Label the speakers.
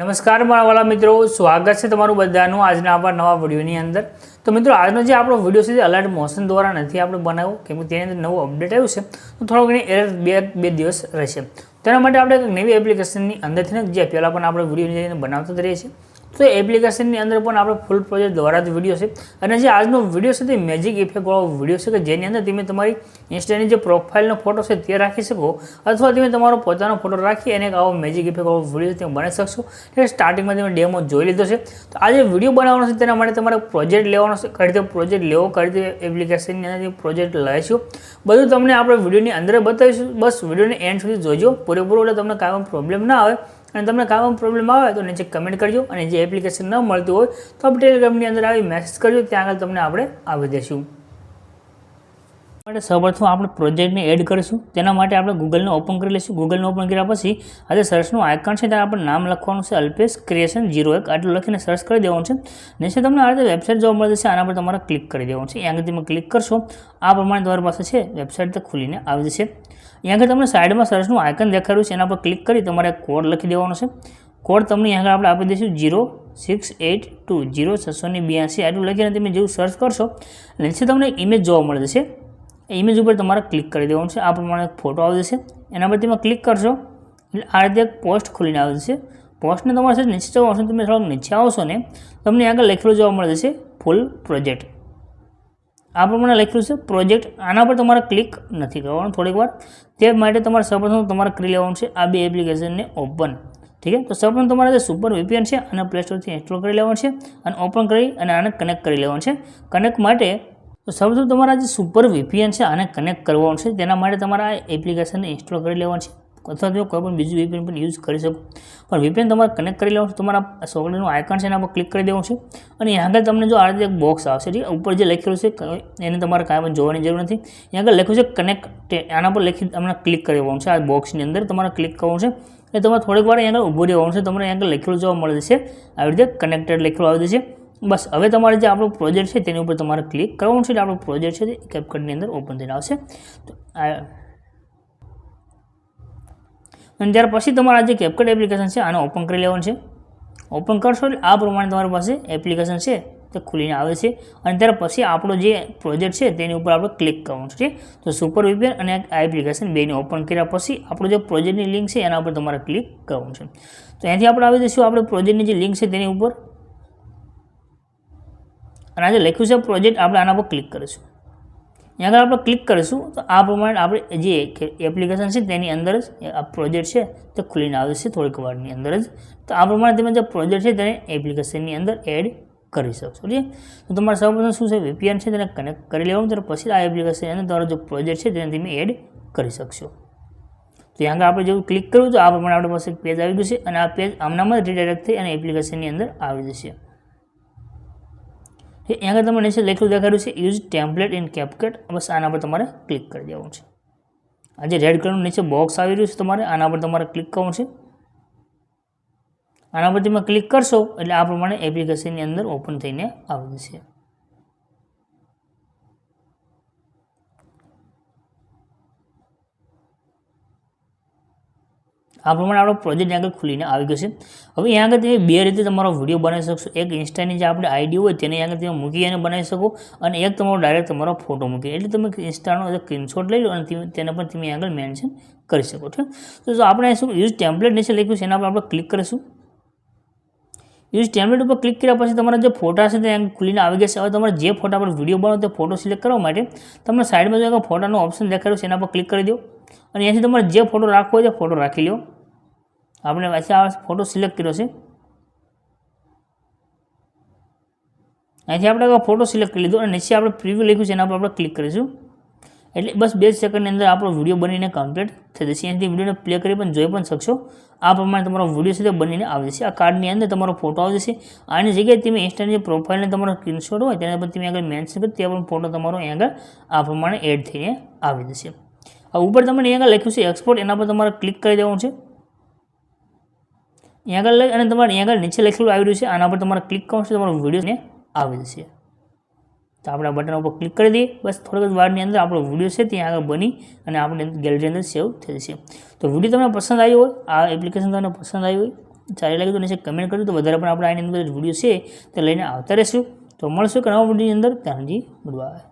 Speaker 1: नमस्कार मारा वाला मित्रों, स्वागत है तमारू बधानु आज नवा विडियोनी अंदर। तो मित्रों आज जो आपणो विडियो है अलर्ट मोशन द्वारा नहीं आपणे बनाव्यो केम के नवो अपडेट आव्युं छे तो थोड़ो घणी एरर बे दिवस रहेशे। तेना माटे आपणे एक नवी एप्लिकेशननी अंदरथी जे पहेला पण आपणे विडियो बनावता ज रहीए छीए तो एप्लिकेशननी अंदर पण आपणे फूल प्रोजेक्ट द्वारा ज विडियो छे अने जे आजनो विडियो छे ते मेजिक इफेक्ट वाळो विडियो छे के जेनी अंदर तमे तमारी इंस्टानी जे प्रोफाइलनो फोटो छे ते राखी शको अथवा तमे तमारो पोतानो फोटो राखी अने एक आवो मेजिक इफेक्ट वाळो विडियो तमे बनावी शकशो। એટલે સ્ટાર્ટિંગમાં તમે ડેમો જોઈ લીધો છે। તો આ જે વિડિયો બનાવવાનો છે તેના માટે તમારે પ્રોજેક્ટ લેવાનો છે, કઈ રીતે પ્રોજેક્ટ લેવો, કઈ રીતે એપ્લિકેશનની અંદર પ્રોજેક્ટ લઈશું બધું તમને આપણે વિડિયોની અંદર બતાવીશું। બસ વિડિયોને એન્ડ સુધી જોજો પૂરેપૂરો એટલે તમને કાંઈ પ્રોબ્લેમ ના આવે અને તમને કાંઈ પ્રોબ્લેમ આવે તો નીચે કમેન્ટ કરજો અને જે એપ્લિકેશન ન મળતું હોય તો આપણે ટેલિગ્રામની અંદર આવી મેસેજ કરજો, ત્યાં આગળ તમને આપણે આવી દઈશું। सर्वप्रथम આપણે પ્રોજેક્ટને એડ કરીશું તેના માટે આપણે ગૂગલને ઓપન કરી લઈશું। ગૂગલને ઓપન કર્યા પછી આ જે સર્ચનું આઇકન છે ત્યાં આપણે નામ લખવાનું છે અલ્પેશ ક્રિએશન 01 આટલું લખીને સર્ચ કરી દેવાનું છે। નીચે તમને આ રીતે વેબસાઇટ જોવા મળે છે, આના પર તમારે ક્લિક કરી દેવાનું છે। અહીંયા તમે ક્લિક કરશો આ પ્રમાણે તમારી પાસે છે વેબસાઇટ ખુલીને આવી જશે। અહીંયા આગળ તમને સાઈડમાં સર્ચનું આઇકન દેખાડ્યું છે એના પર ક્લિક કરી તમારે કોડ લખી દેવાનો છે। કોડ તમને અહીંયા આગળ આપણે આપી દઈશું 06820682 આટલું લખીને તમે જેવું સર્ચ કરશો નીચે તમને ઇમેજ જોવા મળે છે। इमेज पर तमारे क्लिक कर देवानुं छे। आ प्रमाणे फोटो आवी जशे एना पर तमे क्लिक करशो એટલે આ રીતે એક પોસ્ટ ખોલીને આવી જશે। પોસ્ટને તમારે નીચે જવાનું છે, તમે થોડું નીચે આવશો ને તમને આગળ લખેલું જોવા મળે છે ફૂલ પ્રોજેક્ટ। આ પ્રમાણે લખેલું છે પ્રોજેક્ટ, આના પર તમારે ક્લિક નથી કરવાનું થોડીક વાર। તે માટે તમારે સૌપ્રથમ તમારે કરી લેવાનું છે આ બે એપ્લિકેશનને ઓપન। ठीक है, तो સૌપ્રથમ તમારે જે સુપર વીપીએન છે અને પ્લે સ્ટોરથી ઇન્સ્ટોલ કરી લેવાનું છે અને ઓપન કરી અને આને કનેક્ટ કરી લેવાનું છે। કનેક્ટ માટે तो સૌપ્રથમ તમારા જે સુપર વીપીએન છે આને કનેક્ટ કરવાનું છે, તેના માટે તમારે આ એપ્લિકેશનને ઇન્સ્ટોલ કરી લેવાનું છે અથવા તો કોઈ પણ બીજું વીપીએન પણ યુઝ કરી શકો, પણ વીપીએન તમારે કનેક્ટ કરી લેવાનું છે। તમારા સોકેટનું આઇકન છે એના પર ક્લિક કરી દેવાનું છે અને અહીંયા આગળ તમને જો આ રીતે એક બોક્સ આવશે, ઠીક ઉપર જે લખેલું છે એને તમારે કાંઈ પણ જોવાની જરૂર નથી। અહીંયા આગળ લખ્યું છે કનેક્ટ, આના પર લખી તમને ક્લિક કરી દેવાનું છે। આ બોક્સની અંદર તમારે ક્લિક કરવાનું છે એટલે તમારે થોડીક વાર અહીંયા આગળ ઊભું રહેવાનું છે, તમને અહીંયા આગળ લખેલું જોવા મળે છે આવી રીતે કનેક્ટેડ લખેલું આવી જશે। बस हवे तमारे जो आपणो प्रोजेक्ट है तेनी उपर तमारे क्लिक करवानुं छे, आपणो प्रोजेक्ट है कैपकटनी अंदर ओपन थईने आवशे। तो अने त्यार पछी तमारे जे कैपकट एप्लिकेशन है आने ओपन करी लेवानुं छे। ओपन करशो એટલે આ પ્રમાણે તમારી પાસે એપ્લિકેશન છે તે ખુલીને આવે છે અને ત્યાર પછી આપણો જે પ્રોજેક્ટ છે તેની ઉપર આપણે ક્લિક કરવાનું છે। તો સુપર વીપીએન અને આ એપ્લિકેશન બેને ઓપન કર્યા પછી આપણો જે પ્રોજેક્ટની લિંક છે એના ઉપર તમારે ક્લિક કરવાનું છે। તો અહીંથી આપણે આવી જઈશું આપણે પ્રોજેક્ટની જે લિંક છે તેની ઉપર અને આજે લખ્યું છે પ્રોજેક્ટ, આપણે આના પર ક્લિક કરીશું। અહીંયા આગળ આપણે ક્લિક કરીશું તો આ પ્રમાણે આપણે જે એપ્લિકેશન છે તેની અંદર જ આ પ્રોજેક્ટ છે તે ખુલીને આવે છે થોડીક વારની અંદર જ। તો આ પ્રમાણે તમે જે પ્રોજેક્ટ છે તેને એપ્લિકેશનની અંદર એડ કરી શકશો। ઠીક, તો તમારે સૌપ્રથમ શું છે વીપીએન છે તેને કનેક્ટ કરી લેવાનું, ત્યાર પછી આ એપ્લિકેશન અંદર તમારો જે પ્રોજેક્ટ છે તેને તમે એડ કરી શકશો। તો અહીંયા આગળ આપણે જેવું ક્લિક કર્યું તો આ પ્રમાણે આપણી પાસે પેજ આવી ગયું છે અને આ પેજ આમનામાં જ રીડાયરેક્ટ થઈ અને એપ્લિકેશનની અંદર આવી જશે। यहाँ पर तमारे नीचे लखेलू देखाड्युं छे यूज टेम्पलेट इन कैपकट, बस आना पर तमारे क्लिक कर देवानुं छे। आज रेड कलर नीचे बॉक्स आवी रह्युं छे तमारे आना पर तमारे क्लिक करवानुं छे। आना पर तमे क्लिक करशो एटले आ प्रमाणे एप्लिकेशननी अंदर ओपन थईने आवी जशे। आ प्रमाणे आपणो प्रोजेक्ट आगे खुलीने આવી ગયો છે। હવે અહીંયા આગળ તમે બે રીતે તમારો વિડિયો બનાવી શકશો। એક ઇન્સ્ટાની જે આપણે આઈડી હોય તેને અહીંયા તમે મૂકી અને બનાવી શકો અને એક તમારો ડાયરેક્ટ તમારો ફોટો મૂકી, એટલે તમે ઇન્સ્ટાનો સ્ક્રીનશોટ લઈ લો અને તેને પણ તમે આગળ મેન્શન કરી શકો છો। તો જો આપણે શું યુઝ ટેમ્પલેટ નીચે લખ્યું છે એના પર આપણે ક્લિક કરીશું। યુઝ ટેમ્પલેટ ઉપર ક્લિક કર્યા પછી તમારા જે ફોટા છે તે ખુલીને આવી ગયા છે। હવે તમારે જે ફોટા પર વિડિયો બનાવો તે ફોટો સિલેક્ટ કરવા માટે તમને સાઈડમાં જો ફોટાનો ઓપ્શન દેખાડ્યો છે એના પર ક્લિક કરી દો અને અહીંયાથી તમારે જે ફોટો રાખવો હોય તે ફોટો રાખી લો। आपने वैसे आ फोटो सिलेक्ट कर्यो छे, અહીંથી આપણે फोटो सिलेक्ट કરી લીધો અને નીચે આપણે પ્રીવ્યુ લખ્યું છે એના પર આપણે ક્લિક કરીશું એટલે બસ 2 સેકન્ડની અંદર આપણો વિડિયો બનીને કમ્પ્લીટ થઈ જશે। અહીંથી વિડિયોને પ્લે કરી પણ જોઈ પણ શકશો। આ પ્રમાણે તમારો વિડિયો છે તે બનીને આવી જશે। આ કાર્ડની અંદર તમારો ફોટો આવી જશે। આની જગ્યાએ તમે ઇન્સ્ટાની જે પ્રોફાઇલને તમારો સ્ક્રીનશોટ હોય તેના પર તમે આગળ મેન્શન કરી તે પણ ફોટો તમારો અહીં આગળ આ પ્રમાણે એડ થઈને આવી જશે। આ ઉપર તમને અહીં આગળ લખ્યું છે એક્સપોર્ટ, એના પર તમારે ક્લિક કરી દેવાનું છે। यहाँ આગળ લઈ અને તમારે અહીં આગળ નીચે લખેલું આવી રહ્યું છે આના પર તમારે ક્લિક કરવાનું છે, તમારો વિડિયોને આવી જશે। तो આપણે આ બટન ઉપર ક્લિક કરી દઈએ, બસ થોડીક જ વારની અંદર આપણો વિડિયો છે ત્યાં આગળ બની અને આપણે ગેલેરી અંદર સેવ થઈ જશે। તો વિડિયો તમને પસંદ આવ્યો હોય, આ એપ્લિકેશન તમને પસંદ આવી હોય સારી લાગે તો નીચે કમેન્ટ કરજો, તો વધારે પણ આપણે આની અંદર વિડીયો છે તે લઈને આવતા રહીશું. તો મળશું કે નવા વિડીયોની અંદર. ત્યાંથી ગુડ બાય.